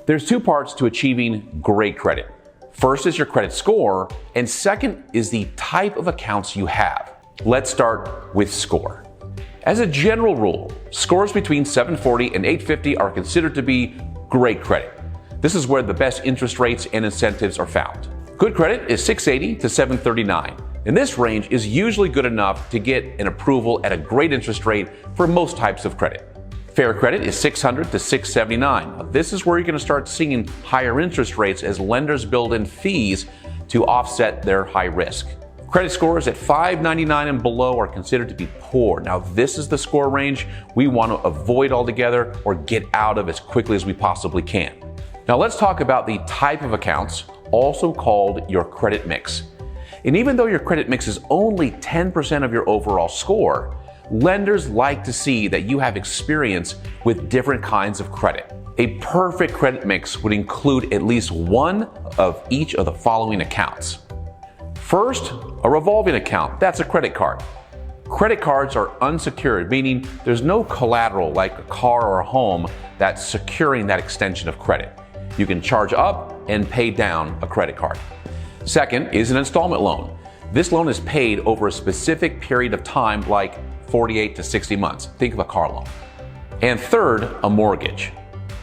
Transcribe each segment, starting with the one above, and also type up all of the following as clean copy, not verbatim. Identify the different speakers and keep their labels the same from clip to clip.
Speaker 1: There's two parts to achieving great credit. First is your credit score, and second is the type of accounts you have. Let's start with score. As a general rule, scores between 740 and 850 are considered to be great credit. This is where the best interest rates and incentives are found. Good credit is 680 to 739, and this range is usually good enough to get an approval at a great interest rate for most types of credit. Fair credit is 600 to 679. Now, this is where you're going to start seeing higher interest rates as lenders build in fees to offset their high risk. Credit scores at 599 and below are considered to be poor. Now, this is the score range we want to avoid altogether or get out of as quickly as we possibly can. Now, let's talk about the type of accounts, also called your credit mix. And even though your credit mix is only 10% of your overall score, lenders like to see that you have experience with different kinds of credit. A perfect credit mix would include at least one of each of the following accounts. First, a revolving account. That's a credit card. Credit cards are unsecured, meaning there's no collateral like a car or a home that's securing that extension of credit. You can charge up and pay down a credit card. Second is an installment loan. This loan is paid over a specific period of time, like 48 to 60 months. Think of a car loan. And third, a mortgage.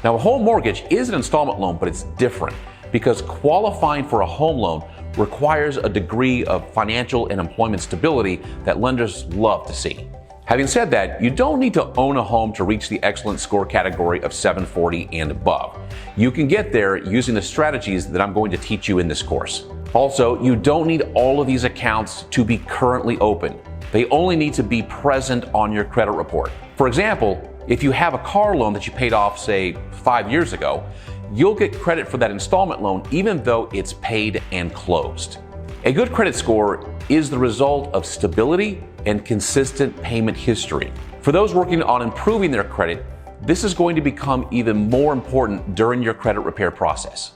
Speaker 1: Now, a home mortgage is an installment loan, but it's different because qualifying for a home loan requires a degree of financial and employment stability that lenders love to see. Having said that, you don't need to own a home to reach the excellent score category of 740 and above. You can get there using the strategies that I'm going to teach you in this course. Also, you don't need all of these accounts to be currently open. They only need to be present on your credit report. For example, if you have a car loan that you paid off, say, 5 years ago, you'll get credit for that installment loan even though it's paid and closed. A good credit score is the result of stability and consistent payment history. For those working on improving their credit, this is going to become even more important during your credit repair process.